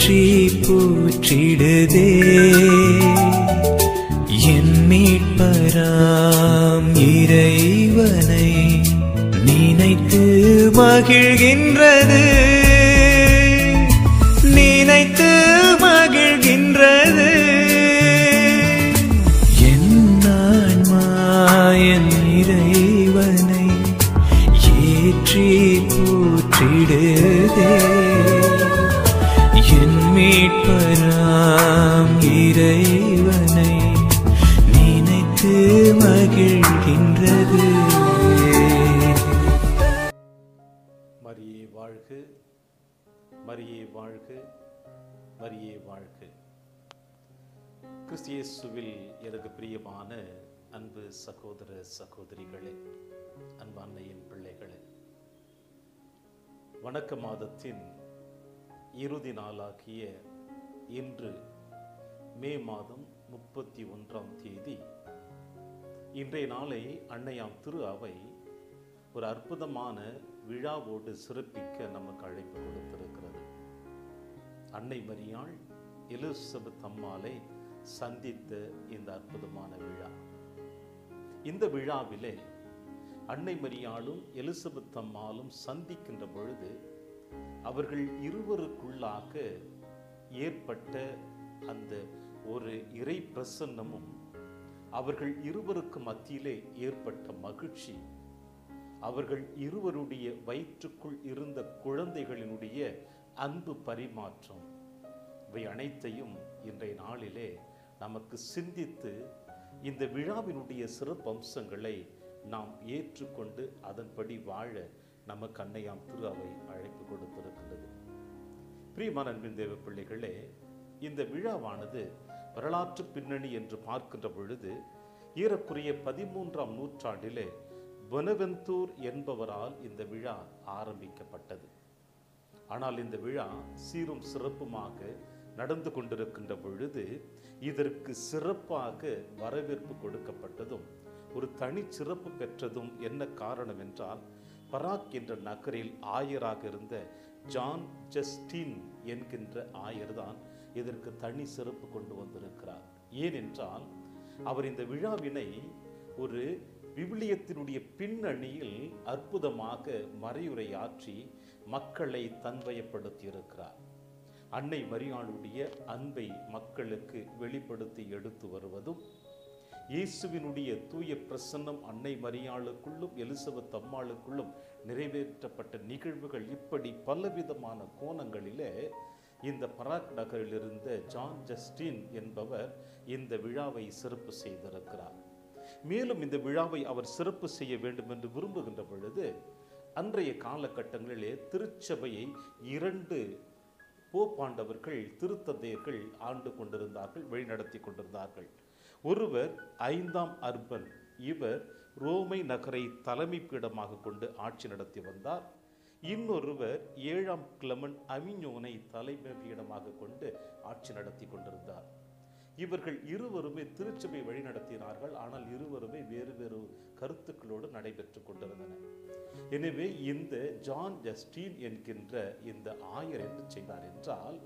ஏற்றி போற்றிடுதே என் மீட்பராம் இறைவனை நினைத்து மகிழ்கின்றது, நினைத்து மகிழ்கின்றது. என் ஆன்மா என் இறைவனை ஏற்றி போற்றிடுதே என் மீட்பராம் இறைவனை நினைத்து மகிழ்கின்றது. மரியே வாழ்க, மரியே வாழ்க, மரியே வாழ்க. கிறிஸ்து இயேசுவில் எனக்கு பிரியமான அன்பு சகோதர சகோதரிகளே, அன்பான என் பிள்ளைகளே, வணக்க மாதத்தின் இறுதி நாளாகிய இன்று மே மாதம் 31ஆம் தேதி, இன்றைய நாளை அன்னையாம் திரு அவை ஒரு அற்புதமான விழாவோடு சிறப்பிக்க நமக்கு அழைப்பு கொடுத்திருக்கிறது. அன்னை மரியாள் எலிசபெத் அம்மாளை சந்தித்த இந்த அற்புதமான விழா. இந்த விழாவிலே அன்னை மரியாளும் எலிசபெத் அம்மாளும் சந்திக்கின்ற பொழுது அவர்கள் இருவருக்குள்ளாக ஏற்பட்ட அந்த ஒரு இறை பிரசன்னமும் அவர்கள் இருவருக்கு மத்தியிலே ஏற்பட்ட மகிழ்ச்சி, அவர்கள் இருவருடைய வயிற்றுக்குள் இருந்த குழந்தைகளினுடைய அன்பு பரிமாற்றம், இவை அனைத்தையும் இன்றைய நாளிலே நமக்கு சிந்தித்து இந்த விழாவினுடைய சிறப்பு அம்சங்களை நாம் ஏற்றுக்கொண்டு அதன்படி வாழ நமக்கு அன்னையாம் திரு அவை அழைப்பு கொடுத்திருக்கின்றது. பிரியமான அன்பின் தேவ பிள்ளைகளே, இந்த விழாவானது வரலாற்று பின்னணி என்று பார்க்கின்ற பொழுது ஏறக்குறைய 13ஆம் நூற்றாண்டிலே பொனவெந்தூர் என்பவரால் இந்த விழா ஆரம்பிக்கப்பட்டது. ஆனால் இந்த விழா சீரும் சிறப்புமாக நடந்து கொண்டிருக்கின்ற பொழுது இதற்கு சிறப்பாக வரவேற்பு கொடுக்கப்பட்டதும் ஒரு தனி சிறப்பு பெற்றதும் என்ன காரணம் என்றால், பராக் என்ற நகரில் ஆயராக இருந்த ஜான் ஜஸ்டின் என்கின்ற ஆயர்தான் இதற்கு தனி சிறப்பு கொண்டு வந்திருக்கிறார். ஏனென்றால் அவர் இந்த விழாவினை ஒரு விவிலியத்தினுடைய பின்னணியில் அற்புதமாக மறையுரையாற்றி மக்களை தன்வயப்படுத்தி இருக்கிறார். அன்னை மரியாளுடைய அன்பை மக்களுக்கு வெளிப்படுத்தி எடுத்து வருவதும், இயேசுவினுடைய தூய பிரசன்னம் அன்னை மரியாளுக்குள்ளும் எலிசபெத் அம்மாளுக்குள்ளும் நிறைவேற்றப்பட்ட நிகழ்வுகள், இப்படி பலவிதமான கோணங்களிலே இந்த பராக் நகரில் இருந்த ஜான் ஜஸ்டின் என்பவர் இந்த விழாவை சிறப்பு செய்திருக்கிறார். மேலும் இந்த விழாவை அவர் சிறப்பு செய்ய வேண்டும் என்று விரும்புகின்ற பொழுது அன்றைய காலகட்டங்களிலே திருச்சபையை 2 போப்பாண்டவர்கள், திருத்தந்தையர்கள் ஆண்டு கொண்டிருந்தார்கள், வழிநடத்தி கொண்டிருந்தார்கள். ஒருவர் 5ஆம் அர்பன், இவர் ரோமை நகரை தலைமை பீடமாக கொண்டு ஆட்சி நடத்தி வந்தார். இன்னொருவர் 7ஆம் கிளமன் அவிஞோனை தலைமை பீடமாக கொண்டு ஆட்சி நடத்தி கொண்டிருந்தார். இவர்கள் இருவருமே திருச்சபை வழி நடத்தினார்கள். ஆனால் இருவருமே வேறு வேறு கருத்துக்களோடு நடைபெற்று கொண்டிருந்தன. எனவே இந்த ஜான் ஜஸ்டின் என்கின்ற இந்த ஆயர் என்ன செய்தார் என்றால்,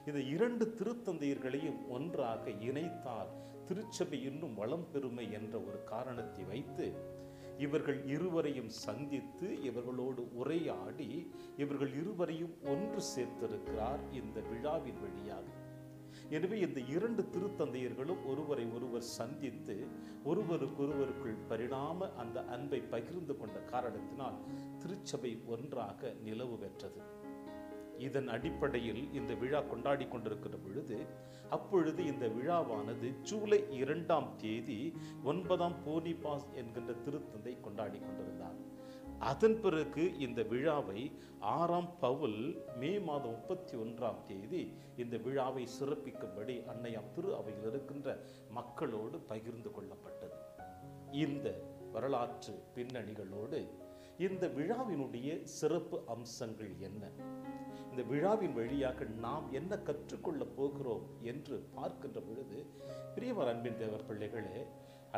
இந்த 2 திருத்தந்தையர்களையும் ஒன்றாக இணைத்தால் திருச்சபை இன்னும் வளம் பெறுமை என்ற ஒரு காரணத்தை வைத்து இவர்கள் இருவரையும் சந்தித்து இவர்களோடு உரையாடி இவர்கள் இருவரையும் ஒன்று சேர்த்திருக்கிறார் இந்த விழாவின் வழியாக. எனவே இந்த 2 திருத்தந்தையர்களும் ஒருவரை ஒருவர் சந்தித்து ஒருவருக்கொருவருக்குள் பரிணாம அந்த அன்பை பகிர்ந்து கொண்ட காரணத்தினால் திருச்சபை ஒன்றாக நிலவு பெற்றது. இதன் அடிப்படையில் இந்த விழா கொண்டாடி கொண்டிருக்கிற பொழுது அப்பொழுது இந்த விழாவானது ஜூலை 2ஆம் தேதி 9ஆம் போனிபாஸ் என்கின்ற திருத்தந்தை கொண்டாடி கொண்டிருந்தார். அதன் பிறகு இந்த விழாவை 6ஆம் பவுல் மே மாதம் 31ஆம் தேதி இந்த விழாவை சிறப்பிக்கும்படி அன்னையாம் திரு அவையில் இருக்கின்ற மக்களோடு பகிர்ந்து கொள்ளப்பட்டது. இந்த வரலாற்று பின்னணிகளோடு இந்த விழாவினுடைய சிறப்பு அம்சங்கள் என்ன, இந்த விழாவின் வழியாக நாம் என்ன கற்றுக்கொள்ளப் போகிறோம் என்று பார்க்கின்ற பொழுது, பிரியமான அன்பின் தேவர் பிள்ளைகளே,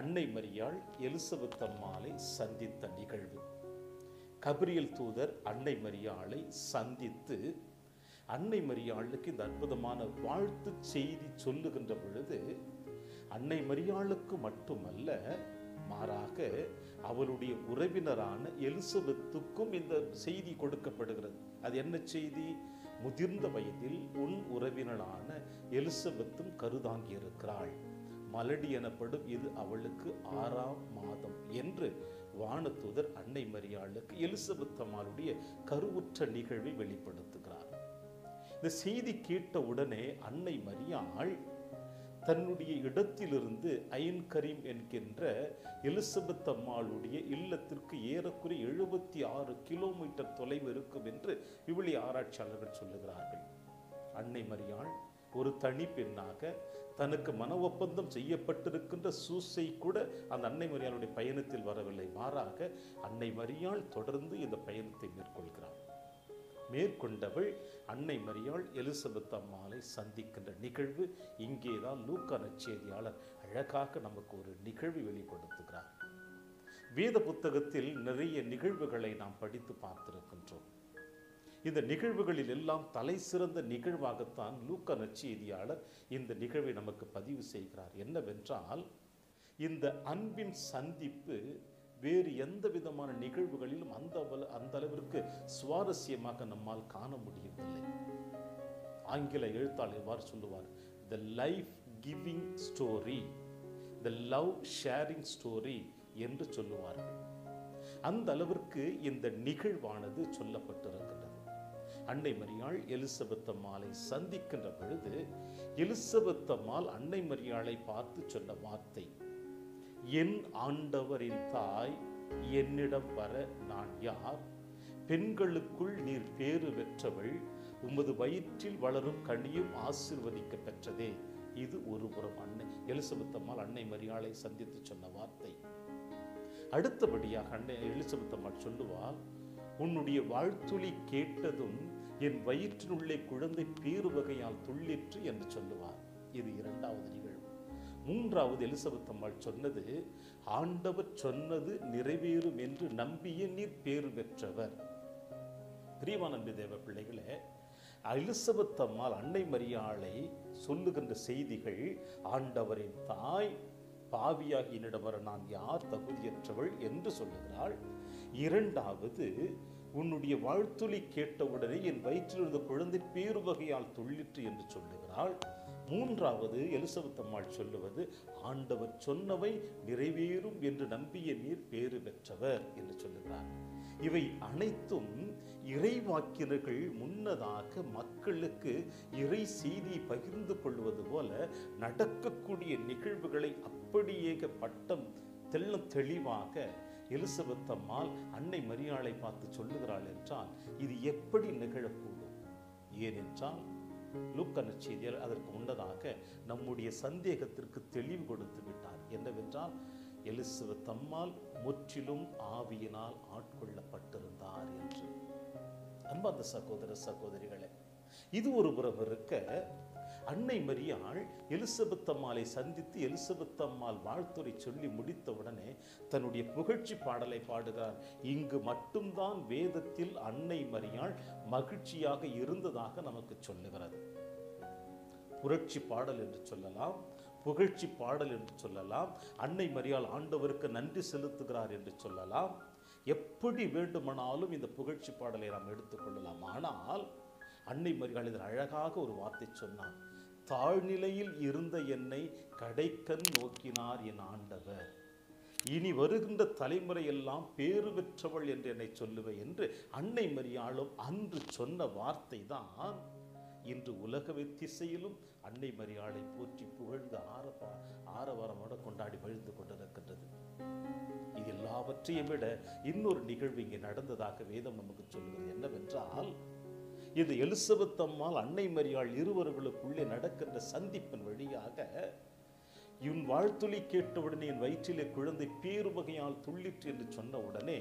அன்னை மரியாள் எலிசபெத் அம்மாளை சந்தித்த நிகழ்வு, கபிரியல் தூதர் அன்னை மரியாளை சந்தித்து அன்னை மரியாளுக்கு இந்த அற்புதமான வாழ்த்து செய்தி சொல்லுகின்ற பொழுது அன்னை மரியாளுக்கு மட்டுமல்ல, மாறாக அவளுடைய உறவினரான எலிசபெத்துக்கும் இந்த செய்தி கொடுக்கப்படுகிறது. அது என்ன செய்தி? முதிர்ந்த வயதில் உன் உறவினரான எலிசபெத்தும் கருதாங்கி இருக்கிறாள். மலடி எனப்படும் இது அவளுக்கு 6ஆம் மாதம் என்று வானதூதர் அன்னை மரியாளுக்கு எலிசபெத் அம்மாளுடைய கருவுற்ற நிகழ்வை வெளிப்படுத்துகிறார். இந்த செய்தி கேட்ட உடனே அன்னை மரியாள் தன்னுடைய இடத்திலிருந்து ஐன்கரீம் என்கின்ற எலிசபெத் அம்மாளுடைய இல்லத்திற்கு ஏறக்குறைய 76 கிலோமீட்டர் தொலைவு இருக்கும் என்று விவிலிய ஆராய்ச்சியாளர்கள் சொல்லுகிறார்கள். அன்னை மரியாள் ஒரு தனி பெண்ணாக தனக்கு மன ஒப்பந்தம் செய்யப்பட்டிருக்கின்ற சூசை கூட அந்த அன்னை மரியாளுடைய பயணத்தில் வரவில்லை. மாறாக அன்னை மரியாள் தொடர்ந்து இந்த பயணத்தை மேற்கொள்கிறாள். மேற்கொண்டவள் அன்னை மரியாள் எலிசபெத் அம்மாளை சந்திக்கின்ற நிகழ்வு இங்கேதான் லூக்கா நற்செய்தியாளர் அழகாக நமக்கு ஒரு நிகழ்வை வெளிப்படுத்துகிறார். வேத புத்தகத்தில் நிறைய நிகழ்வுகளை நாம் படித்து பார்த்திருக்கின்றோம். இந்த நிகழ்வுகளில் எல்லாம் தலை சிறந்த நிகழ்வாகத்தான் லூக்கா நற்செய்தியாளர் இந்த நிகழ்வை நமக்கு பதிவு செய்கிறார். என்னவென்றால், இந்த அன்பின் சந்திப்பு வேறு எந்த விதமான நிகழ்வுகளிலும் அந்த அளவிற்கு சுவாரஸ்யமாக நம்மால் காண முடியவில்லை. ஆங்கில எழுத்தாளர் எவ்வாறு சொல்லுவார்? The life giving story, the love sharing story என்று சொல்லுவார்கள். அந்த அளவிற்கு இந்த நிகழ்வானது சொல்லப்பட்டிருக்கின்றது. அன்னை மரியாள் எலிசபெத் அம்மாளை சந்திக்கின்ற பொழுது எலிசபெத் அம்மாள் அன்னை மரியாளை பார்த்து சொன்ன வார்த்தை, என் ஆண்டவரின் தாய், என்னிடம் வர நான் யார்? பெண்களுக்குள் நீர் பேறு பெற்றவள், உமது வயிற்றில் வளரும் கனியும் ஆசீர்வதிக்க பெற்றதே. இது ஒருபுறம் அன்னை எலிசபெத் அம்மாள் அன்னை மரியாளை சந்தித்து சொன்ன வார்த்தை. அடுத்தபடியாக அன்னை எலிசபெத் அம்மாள் சொல்லுவாள், உன்னுடைய வாழ்த்துளி கேட்டதும் என் வயிற்றினுள்ளே குழந்தை பேறு வகையால் துள்ளிற்று என்று சொல்லுவார். இது 2வது நிகழ்வு. 3வது எலிசபெத் அம்மாள் சொன்னது, ஆண்டவர் சொன்னது நிறைவேறும் என்று நம்பிய நீர் பேறு பெற்றவர். பிரியமான நம்பி தேவ பிள்ளைகளே, எலிசபெத் அம்மாள் அன்னை மரியாளை சொல்லுகின்ற செய்திகள், ஆண்டவரின் தாய், பாவியாகி என்னிடம் வர நான் யார், தகுதியற்றவள் என்று சொல்லுகிறாள். 2வது, உன்னுடைய வாழ்த்துளி கேட்டவுடனே என் வயிற்றில் இருந்த குழந்தை பேறு வகையால் துள்ளிற்று என்று சொல்லுகிறாள். 3வது எலிசபெத் அம்மாள் சொல்லுவது, ஆண்டவர் சொன்னவை நிறைவேறும் என்று நம்பிய நீர் பேறு பெற்றவர் என்று சொல்லுகிறார். இவை அனைத்தும் இறைவாக்கினர்கள் முன்னதாக மக்களுக்கு இறை செய்தியை பகிர்ந்து கொள்வது போல நடக்கக்கூடிய நிகழ்வுகளை அப்படியே பட்டம் தெளிவாக எலிசபெத் அம்மாள் அன்னை மரியாளை பார்த்து சொல்லுகிறாள் என்றால் இது எப்படி நிகழக்கூடும்? ஏனென்றால் லூக்கா நற்செய்தியாளர் அதற்கு முன்னதாக நம்முடைய சந்தேகத்திற்கு தெளிவு கொடுத்து விட்டார். என்னவென்றால், எலிசபெத் அம்மாள் முற்றிலும் ஆவியினால் ஆட்கொள்ளப்பட்டிருந்தார் என்று. அன்பார்ந்த சகோதர சகோதரிகளே, இது ஒரு புறம் இருக்க, அன்னை மரியாள் எலிசபெத் அம்மாளை சந்தித்து எலிசபெத் அம்மாள் வாழ்த்துரை சொல்லி முடித்தவுடனே தன்னுடைய புகழ்ச்சி பாடலை பாடுகிறார். இங்கு மட்டும்தான் வேதத்தில் அன்னை மரியாள் மகிழ்ச்சியாக இருந்ததாக நமக்கு சொல்லுகிறது. புரட்சி பாடல் என்று சொல்லலாம், புகழ்ச்சி பாடல் என்று சொல்லலாம், அன்னை மரியாள் ஆண்டவருக்கு நன்றி செலுத்துகிறார் என்று சொல்லலாம். எப்படி வேண்டுமானாலும் இந்த புகழ்ச்சி பாடலை நாம் எடுத்துக்கொள்ளலாம். ஆனால் அன்னை மரியாள் இதில் அழகாக ஒரு வார்த்தை சொன்னார், தாழ்நிலையில் இருந்த என்னை கடைக்கண் நோக்கினார் என் ஆண்டவர், இனி வருகின்ற தலைமுறை எல்லாம் பேறு பெற்றவள் என்று என்னை சொல்லுவே என்று அன்னை மரியாளும் அன்று சொன்ன வார்த்தை தான் இன்று உலக திசையிலும் அன்னை மரியாளை போற்றி புகழ்ந்து ஆரவாரமோடு கொண்டாடி மகிழ்ந்து கொண்டிருக்கின்றது. இது எல்லாவற்றையும் விட இன்னொரு நிகழ்வு இங்கே நடந்ததாக வேதம் நமக்கு சொல்கிறது. என்னவென்றால், இது எலிசபெத் அம்மாள் அன்னை மரியாள் இருவர்களுக்குள்ளே நடக்கின்ற சந்திப்பின் வழியாக, இவன் வாழ்த்துளி கேட்டவுடனே என் வயிற்றிலே குழந்தை பேறு வகையால் துள்ளிற்று என்று சொன்ன உடனே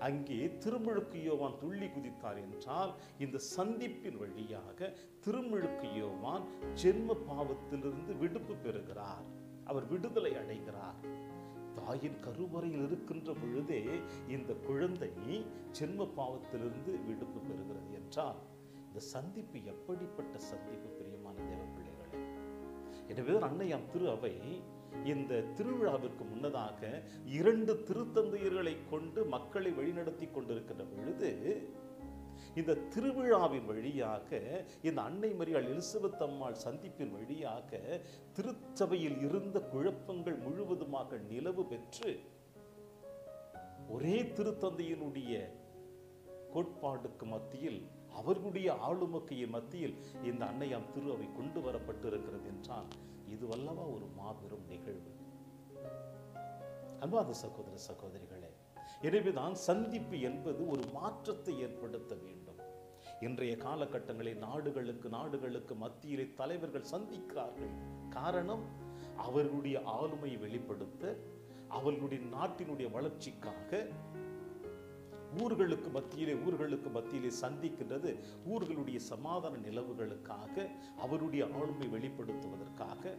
அங்கே திருமுழுக்கு யோவான் துள்ளி குதித்தார் என்றால், இந்த சந்திப்பின் வழியாக திருமுழுக்கு யோவான் ஜென்ம பாவத்திலிருந்து விடுப்பு பெறுகிறார். அவர் விடுதலை அடைகிறார். தாயின் கருவறையில் இருக்கின்ற பொழுதே இந்த குழந்தை ஜென்ம பாவத்திலிருந்து விடுப்பு பெறுகிறது என்றால், இந்த சந்திப்பு எப்படிப்பட்ட சந்திப்பு பிரியமான தேவ பிள்ளைகளே! எனவே அன்னையாம் திரு அவை இந்த திருவிழாவிற்கு முன்னதாக 2 திருத்தந்தையர்களை கொண்டு மக்களை வழிநடத்தி கொண்டிருக்கின்ற பொழுது, இந்த திருவிழாவின் வழியாக, இந்த அன்னை மரியாள் எலிசபெத் அம்மாள் சந்திப்பின் வழியாக திருச்சபையில் இருந்த குழப்பங்கள் முழுவதுமாக நிலவு பெற்று ஒரே திருத்தந்தையினுடைய கோட்பாடுக்கு மத்தியில், அவர்களுடைய ஆளுமையின் மத்தியில் இந்த அன்னையாம் திரு அவை கொண்டு வரப்பட்டிருக்கிறது என்றால் இது வல்லவா ஒரு மாபெரும் நிகழ்வு. அன்பார்ந்த சகோதர சகோதரிகளே, எனவேதான் சந்திப்பு என்பது ஒரு மாற்றத்தை ஏற்படுத்த வேண்டும். இன்றைய காலகட்டங்களில் நாடுகளுக்கு மத்தியிலே தலைவர்கள் சந்திக்கிறார்கள். காரணம், அவர்களுடைய ஆளுமையை வெளிப்படுத்த, அவர்களுடைய நாட்டினுடைய வளர்ச்சிக்காக ஊர்களுக்கு மத்தியிலே சந்திக்கின்றது. ஊர்களுடைய சமாதான நிலவுகளுக்காக, அவருடைய ஆளுமை வெளிப்படுத்துவதற்காக,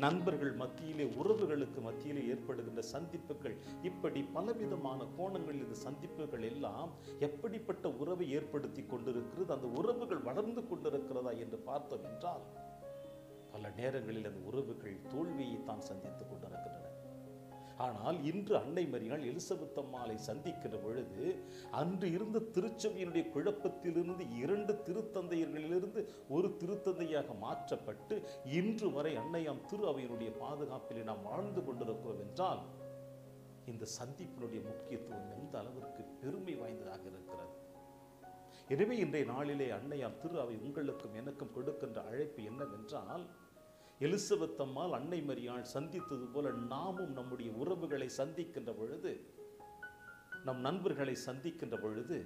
நண்பர்கள் மத்தியிலே, உறவுகளுக்கு மத்தியிலே ஏற்படுகின்ற சந்திப்புகள், இப்படி பலவிதமான கோணங்களில் இந்த சந்திப்புகள் எல்லாம் எப்படிப்பட்ட உறவை ஏற்படுத்தி கொண்டிருக்கிறது, அந்த உறவுகள் வளர்ந்து கொண்டிருக்கிறதா என்று பார்த்தோம் என்றால், பல நேரங்களில் அந்த உறவுகள் தோல்வியை தான் சந்தித்துக் கொண்டிருக்கின்றன. ஆனால் இன்று அன்னை மரியாள் எலிசபெத் அம்மாளை சந்திக்கிற பொழுது, அன்று இருந்த திருச்சபையினுடைய குழப்பத்திலிருந்து 2 திருத்தந்தையர்களிலிருந்து ஒரு திருத்தந்தையாக மாற்றப்பட்டு இன்று வரை அன்னையாம் திரு அவையினுடைய பாதுகாப்பிலே நாம் வாழ்ந்து கொண்டிருக்கிறோம் என்றால், இந்த சந்திப்பினுடைய முக்கியத்துவம் எந்த அளவிற்கு பெருமை வாய்ந்ததாக இருக்கிறது. எனவே இன்றைய நாளிலே அன்னையாம் திரு அவை உங்களுக்கும் எனக்கும் கொடுக்கின்ற அழைப்பு என்னவென்றால், எலிசபெத் அம்மாள் அன்னை மரியாள் சந்தித்தது போல நாமும் நம்முடைய உறவுகளை சந்திக்கின்ற பொழுது, நம் நண்பர்களை சந்திக்கின்ற பொழுது,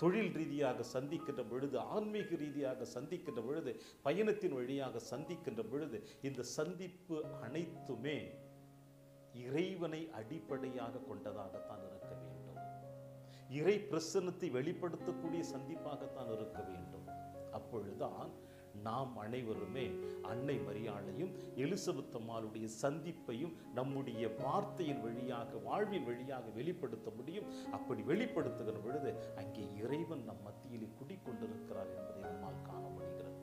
தொழில் ரீதியாக சந்திக்கின்ற பொழுது, ஆன்மீக ரீதியாக சந்திக்கின்ற பொழுது, பயணத்தின் வழியாக சந்திக்கின்ற பொழுது, இந்த சந்திப்பு அனைத்துமே இறைவனை அடிப்படையாக கொண்டதாகத்தான் இருக்க வேண்டும். இறை பிரசன்னத்தை வெளிப்படுத்தக்கூடிய சந்திப்பாகத்தான் இருக்க வேண்டும். அப்பொழுதுதான் நாம் அனைவருமே அன்னை மரியாளையும் எலிசபெத் அம்மாளுடைய சந்திப்பையும் நம்முடைய வார்த்தையின் வழியாக, வாழ்வின் வழியாக வெளிப்படுத்த முடியும். அப்படி வெளிப்படுத்துகிற பொழுது அங்கே இறைவன் நம் மத்தியிலே குடிக்கொண்டிருக்கிறார் என்பதை நம்மால் காண முடிகிறது.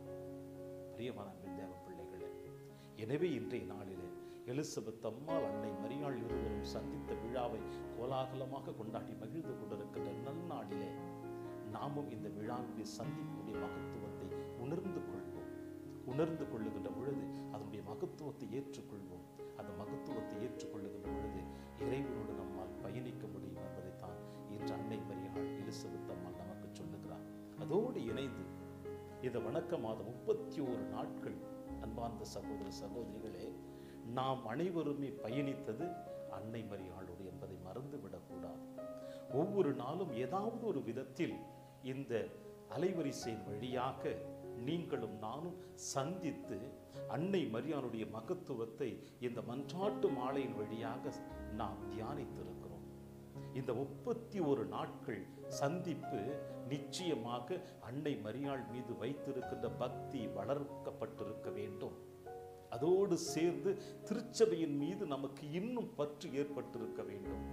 பிரியமான தேவ பிள்ளைகளே, எனவே இன்றைய நாளிலே எலிசபெத் அம்மாள் அன்னை மரியாள் இருவரும் சந்தித்த விழாவை கோலாகலமாக கொண்டாடி மகிழ்ந்து கொண்டிருக்கின்ற நன்னாளிலே நாமும் இந்த விழாவுடைய சந்திப்புடைய மகத்துவத்தை உணர்ந்து கொள்ளுகின்ற பொழுது அதனுடைய மகத்துவத்தை ஏற்றுக்கொள்வோம். அந்த மகத்துவத்தை ஏற்றுக்கொள்ளுகின்ற பொழுது இறைவனோடு நம்மால் பயணிக்க முடியும் என்பதைத்தான் இன்று அன்னை மரியாள் எலிசபெத் அம்மாள் நமக்கு சொல்லுகிறார். அதோடு இணைந்து இந்த வணக்க மாதம் 31 நாட்கள் அன்பார்ந்த சகோதர சகோதரிகளே, நாம் அனைவருமே பயணித்தது அன்னை மரியாளோடு என்பதை மறந்துவிடக்கூடாது. ஒவ்வொரு நாளும் ஏதாவது ஒரு விதத்தில் இந்த அலைவரிசையின் வழியாக நீங்களும் நானும் சந்தித்து அன்னை மரியாளுடைய மகத்துவத்தை இந்த மன்றாட்டு மாலையின் வழியாக நாம் தியானித்திருக்கிறோம். இந்த 31 நாட்கள் சந்திப்பு நிச்சயமாக அன்னை மரியாள் மீது வைத்திருக்கின்ற பக்தி வளர்க்கப்பட்டிருக்க வேண்டும். அதோடு சேர்ந்து திருச்சபையின் மீது நமக்கு இன்னும் பற்று ஏற்பட்டிருக்க வேண்டும்.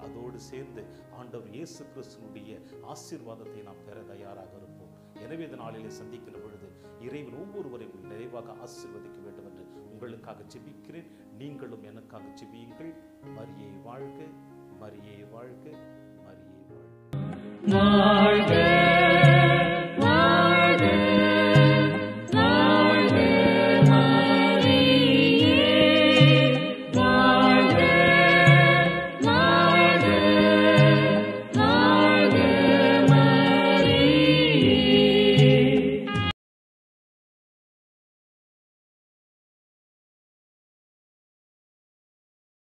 அதோடு சேர்ந்து ஆண்டவர் இயேசு கிறிஸ்துவினுடைய ஆசீர்வாதத்தை நாம் பெற தயாராக இருப்போம். எனவே இந்த நாளிலே சந்திக்கிற பொழுது இறைவன் ஒவ்வொருவரையும் நிறைவாக ஆசீர்வதிக்க வேண்டும் என்று உங்களுக்காக ஜெபிக்கிறேன். நீங்களும் எனக்காக ஜெபியுங்கள். மரியே வாழ்க, மரியே வாழ்க, மரியே வாழ்க.